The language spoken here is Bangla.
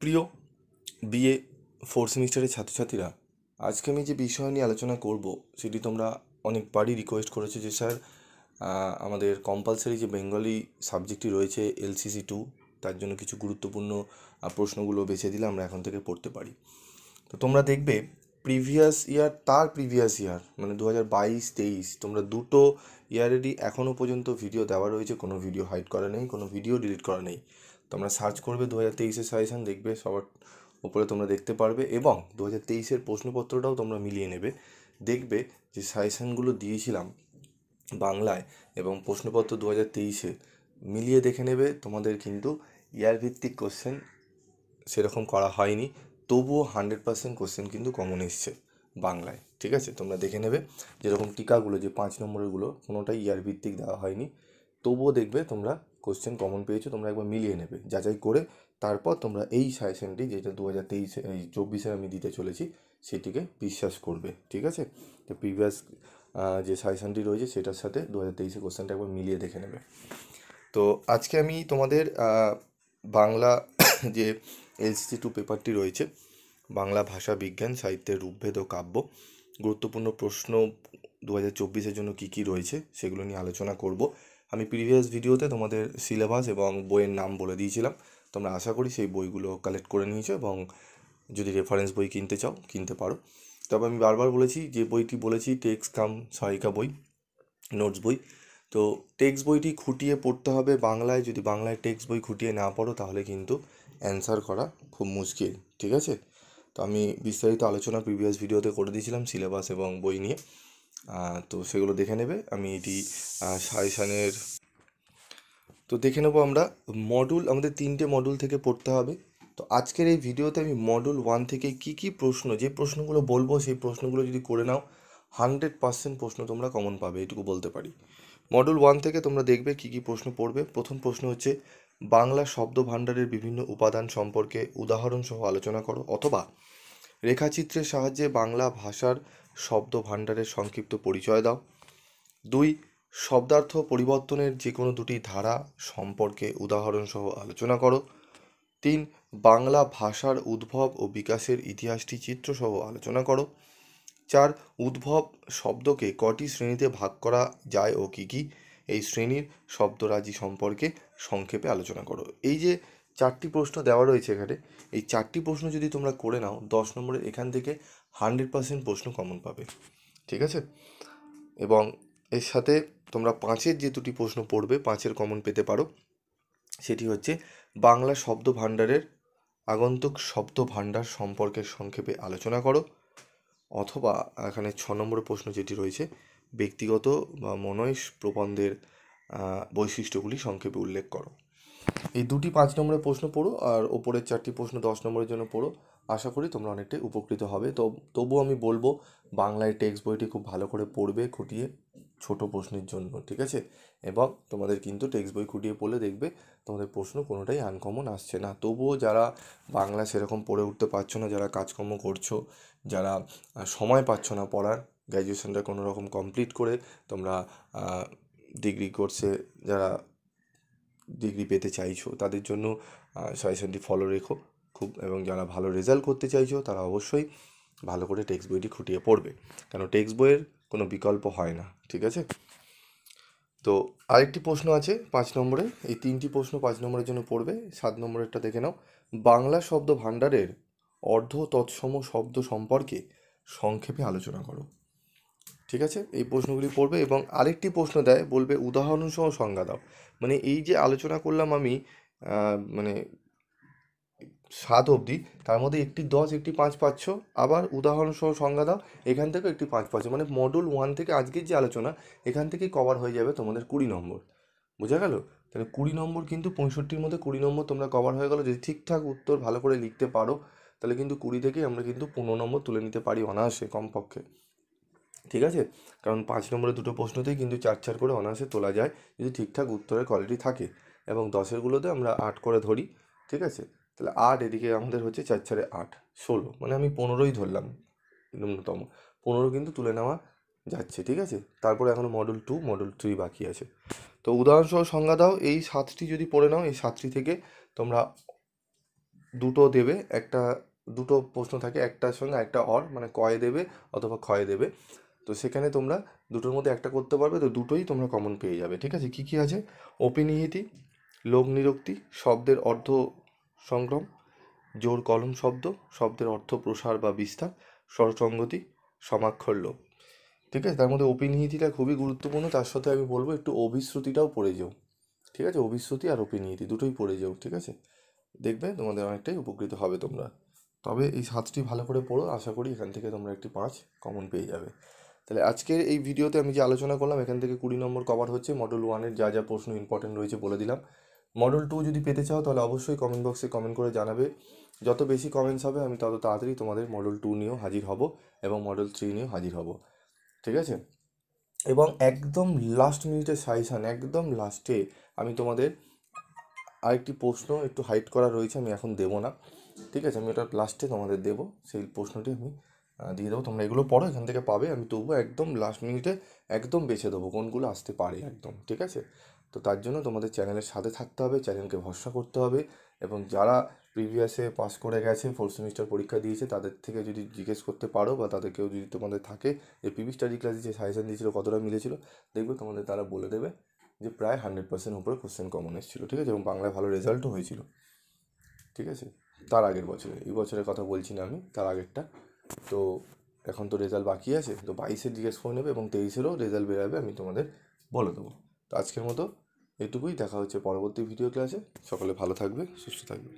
প্রিয় বিএ ফোর্থ সেমিস্টারের ছাত্রছাত্রীরা, আজকে আমি যে বিষয় নিয়ে আলোচনা করব সেটি তোমরা অনেকবারই রিকোয়েস্ট করেছো যে স্যার আমাদের কম্পালসারি যে বেঙ্গলি সাবজেক্টটি রয়েছে LCC 2, তার জন্য কিছু গুরুত্বপূর্ণ প্রশ্নগুলো বেছে দিলে আমরা এখন থেকে পড়তে পারি। তো তোমরা দেখবে প্রিভিয়াস ইয়ার মানে 2022-23 তোমরা দুটো ইয়ারেরই এখনও পর্যন্ত ভিডিও দেওয়া রয়েছে, কোনো ভিডিও হাইড করা নেই, কোনো ভিডিও ডিলিট করা নেই। তোমরা সার্চ করবে 2023-এর সাজেশান, দেখবে সবার উপরে তোমরা দেখতে পারবে, এবং 2023-এর প্রশ্নপত্রটাও তোমরা মিলিয়ে নেবে। দেখবে যে সাজেশানগুলো দিয়েছিলাম বাংলায় এবং প্রশ্নপত্র 2023-এ মিলিয়ে দেখে নেবে। তোমাদের কিন্তু ইয়ার ভিত্তিক কোশ্চেন সেরকম করা হয়নি, তবুও 100% কোশ্চেন কিন্তু কমন এসছে বাংলায়। ঠিক আছে, তোমরা দেখে নেবে। যেরকম টিকাগুলো যে 5 নম্বরেরগুলো কোনোটাই ইয়ার ভিত্তিক দেওয়া হয়নি, তবুও দেখবে তোমরা কোশ্চেন কমন পেয়েছো। তোমরা একবার মিলিয়ে নেবে যাচাই করে, তারপর তোমরা এই সাজেশনটি যেটা 2023-24 আমি দিতে চলেছি সেটিকে বিশ্বাস করবে। ঠিক আছে, তো প্রিভিয়াস যে সাজেশনটি রয়েছে সেটার সাথে 2023-এর কোশ্চেনটা একবার মিলিয়ে দেখে নেবে। তো আজকে আমি তোমাদের বাংলা যে LCC 2 পেপারটি রয়েছে, বাংলা ভাষা বিজ্ঞান সাহিত্যের রূপভেদ ও কাব্য, গুরুত্বপূর্ণ প্রশ্ন 2024-এর জন্য কী কী রয়েছে সেগুলো নিয়ে আলোচনা করব। আমি প্রিভিয়াস ভিডিওতে তোমাদের সিলেবাস এবং বইয়ের নাম বলে দিয়েছিলাম। তোমরা আশা করি সেই বইগুলো কালেক্ট করে নিয়েছো, এবং যদি রেফারেন্স বই কিনতে চাও কিনতে পারো। তবে আমি বারবার বলেছি, যে বইটি বলেছি টেক্সট কাম সহায়িকা বই, নোটস বই। তো টেক্সট বইটি খুঁটিয়ে পড়তে হবে বাংলায়। যদি বাংলায় টেক্সট বই খুঁটিয়ে না পড়ো তাহলে কিন্তু অ্যান্সার করা খুব মুশকিল। ঠিক আছে, তো আমি বিস্তারিত আলোচনা প্রিভিয়াস ভিডিওতে করে দিয়েছিলাম সিলেবাস এবং বই নিয়ে, তো সেগুলো দেখে নেবে। আমি এটি সাজেশানের তো দেখে নেবো। আমরা মডুল, আমাদের 3টে মডুল থেকে পড়তে হবে। তো আজকের এই ভিডিওতে আমি মডুল 1 থেকে কী কী প্রশ্ন, যে প্রশ্নগুলো বলবো সেই প্রশ্নগুলো যদি করে নাও 100% প্রশ্ন তোমরা কমন পাবে, এটুকু বলতে পারি। মডুল 1 থেকে তোমরা দেখবে কী কী প্রশ্ন পড়বে। প্রথম প্রশ্ন হচ্ছে বাংলা শব্দ ভাণ্ডারের বিভিন্ন উপাদান সম্পর্কে উদাহরণসহ আলোচনা করো, অথবা রেখাচিত্রের সাহায্যে বাংলা ভাষার শব্দ ভাণ্ডারের সংক্ষিপ্ত পরিচয় দাও। 2, শব্দার্থ পরিবর্তনের যে কোনো দুটি ধারা সম্পর্কে উদাহরণসহ আলোচনা করো। 3, বাংলা ভাষার উদ্ভব ও বিকাশের ইতিহাসটি চিত্রসহ আলোচনা করো। 4, উদ্ভব শব্দকে কটি শ্রেণীতে ভাগ করা যায় ও কী কী, এই শ্রেণীর শব্দরাজি সম্পর্কে সংক্ষেপে আলোচনা করো। এই যে 4টি প্রশ্ন দেওয়া রয়েছে এখানে, এই 4টি প্রশ্ন যদি তোমরা করে নাও 10 নম্বরের এখান থেকে 100% প্রশ্ন কমন পাবে। ঠিক আছে, এবং এর সাথে তোমরা 5-এর যে দুটি প্রশ্ন পড়বে, 5-এর কমন পেতে পারো। সেটি হচ্ছে বাংলা শব্দ ভাণ্ডারের আগন্তুক শব্দ ভাণ্ডার সম্পর্কে সংক্ষেপে আলোচনা করো, অথবা এখানে 6 নম্বরের প্রশ্ন যেটি রয়েছে ব্যক্তিগত বা মনৈশ প্রবন্ধের বৈশিষ্ট্যগুলি সংক্ষেপে উল্লেখ করো। এই দুটি 5 নম্বরের প্রশ্ন পড়ো, আর ওপরের 4টি প্রশ্ন 10 নম্বরের জন্য পড়ো। আশা করি তোমরা অনেকটাই উপকৃত হবে। তো তবুও আমি বলবো বাংলায় টেক্সট বইটি খুব ভালো করে পড়বে খুঁটিয়ে, ছোট প্রশ্নের জন্য। ঠিক আছে, এবং তোমাদের কিন্তু টেক্সট বই খুঁটিয়ে পড়লে দেখবে তোমাদের প্রশ্ন কোনোটাই আনকমন আসছে না। তবুও যারা বাংলা সেরকম পড়ে উঠতে পারছো না, যারা কাজকর্ম করছো, যারা সময় পাচ্ছ না পড়ার, গ্র্যাজুয়েশনটা কোনো রকম কমপ্লিট করে তোমরা ডিগ্রি কোর্সে যারা ডিগ্রি পেতে চাইছো তাদের জন্য সাজেশনটি ফলো রেখো খুব, এবং যারা ভালো রেজাল্ট করতে চাইছো তারা অবশ্যই ভালো করে টেক্সট বইটি খুঁটিয়ে পড়বে, কারণ টেক্সট বইয়ের কোনো বিকল্প হয় না। ঠিক আছে, তো আরেকটি প্রশ্ন আছে 5 নম্বরে। এই 3টি প্রশ্ন 5 নম্বরের জন্য পড়বে। 7 নম্বরেরটা দেখে নাও, বাংলা শব্দ ভাণ্ডারের অর্ধ তৎসম শব্দ সম্পর্কে সংক্ষেপে আলোচনা করো। ঠিক আছে, এই প্রশ্নগুলি পড়বে, এবং আরেকটি প্রশ্ন দেয়, বলবে উদাহরণসহ সংজ্ঞা দাও। মানে এই যে আলোচনা করলাম আমি মানে 7 অবধি, তার মধ্যে একটি 10 একটি 5 পাচ্ছ, আবার উদাহরণসহ সংজ্ঞা দাও, এখান থেকে একটি 5 পাচ্ছ। মানে মডুল 1 থেকে আজকের যে আলোচনা এখান থেকেই কভার হয়ে যাবে তোমাদের 20 নম্বর। বোঝা গেল? তাহলে 20 নম্বর কিন্তু 65-র মধ্যে 20 নম্বর তোমরা কভার হয়ে গেলো। যদি ঠিকঠাক উত্তর ভালো করে লিখতে পারো তাহলে কিন্তু 20 থেকেই আমরা কিন্তু 15 নম্বর তুলে নিতে পারি অনায়াসে, কমপক্ষে। ঠিক আছে, কারণ 5 নম্বরের দুটো প্রশ্নতেই কিন্তু 4 করে অনায়াসে তোলা যায় যদি ঠিকঠাক উত্তরের কোয়ালিটি থাকে, এবং 10-এরগুলোতে আমরা 8 করে ধরি। ঠিক আছে, তাহলে 8, এদিকে আমাদের হচ্ছে 4 8 16, মানে আমি 15ই ধরলাম ন্যূনতম। 15 কিন্তু তুলে নেওয়া যাচ্ছে। ঠিক আছে, তারপরে এখনও মডেল 2 মডেল 3 বাকি আছে। তো উদাহরণসহ সংজ্ঞা দাও, এই 7টি যদি পড়ে নাও, এই 7টি থেকে তোমরা দুটো দেবে, দুটো প্রশ্ন থাকে, একটার সঙ্গে একটা অর মানে কয়ে দেবে অথবা ক্ষয়ে দেবে। তো সেখানে তোমরা দুটোর মধ্যে একটা করতে পারবে, তো দুটোই তোমরা কমন পেয়ে যাবে। ঠিক আছে, কী কী আছে? অপিনিহিতি, লোক নিরুক্তি, শব্দের অর্থ সংক্রম, জোর কলম শব্দ, শব্দের অর্থ প্রসার বা বিস্তার, স্বরসঙ্গতি, সমাক্ষর লোপ। ঠিক আছে, তার মধ্যে অপিনিহিতিটা খুবই গুরুত্বপূর্ণ, তার সাথে আমি বলবো একটু অভিশ্রুতিটাও পড়ে যাও। ঠিক আছে, অভিশ্রুতি আর অপিনিহিতি দুটোই পড়ে যাও। ঠিক আছে, দেখবে তোমাদের অনেকটাই উপকৃত হবে তোমরা। তবে এই 7টি ভালো করে পড়ো, আশা করি এখান থেকে তোমরা একটি 5 কমন পেয়ে যাবে। তাহলে আজকের এই ভিডিওতে আমি যে আলোচনা করলাম এখান থেকে 20 নম্বর কভার হচ্ছে। মডেল 1-এর যা যা প্রশ্ন ইম্পর্টেন্ট রয়েছে বলে দিলাম। মডেল 2 যদি পেতে চাও তাহলে অবশ্যই কমেন্ট বক্সে কমেন্ট করে জানাবে। যত বেশি কমেন্টস হবে আমি তত তাড়াতাড়ি তোমাদের মডেল 2 নিয়েও হাজির হব এবং মডেল 3 নিয়েও হাজির হব। ঠিক আছে, এবং একদম লাস্ট মিনিটের সাজেশান, একদম লাস্টে আমি তোমাদের আরেকটি প্রশ্ন একটু হাইড করা রয়েছে, আমি এখন দেবো না। ঠিক আছে, আমি ওটা লাস্টে তোমাদের দেবো, সেই প্রশ্নটি আমি দিয়ে দেবো। তোমরা এগুলো পড়ো, এখান থেকে পাবে। আমি তবুও একদম লাস্ট মিনিটে একদম বেছে দেবো কোনগুলো আসতে পারে একদম। ঠিক আছে, তো তার জন্য তোমাদের চ্যানেলের সাথে থাকতে হবে, চ্যানেলকে ভরসা করতে হবে, এবং যারা প্রিভিয়াসে পাস করে গেছে, 4th সেমিস্টার পরীক্ষা দিয়েছে, তাদের থেকে যদি জিজ্ঞেস করতে পারো বা তাদেরকেও যদি তোমাদের থাকে যে পিভি স্টাডি ক্লাসে যে সাজেশন দিয়েছিল কতটা মিলেছিল, দেখবে তোমাদের তারা বলে দেবে যে প্রায় 100% উপরে কোশ্চেন কমন এসেছিলো। ঠিক আছে, এবং বাংলায় ভালো রেজাল্টও হয়েছিল। ঠিক আছে, তার আগের বছরে, এই বছরের কথা বলছি না আমি, তার আগেরটা। তো এখন তো রেজাল্ট বাকি আছে, তো 22-এর জিজ্ঞেস করে নেবে এবং 23-এরও রেজাল্ট বেরোবে, আমি তোমাদের বলে দেবো। তো আজকের মতো এটুকুই, দেখা হচ্ছে পরবর্তী ভিডিও ক্লাসে। সকলে ভালো থাকবে, সুস্থ থাকবে।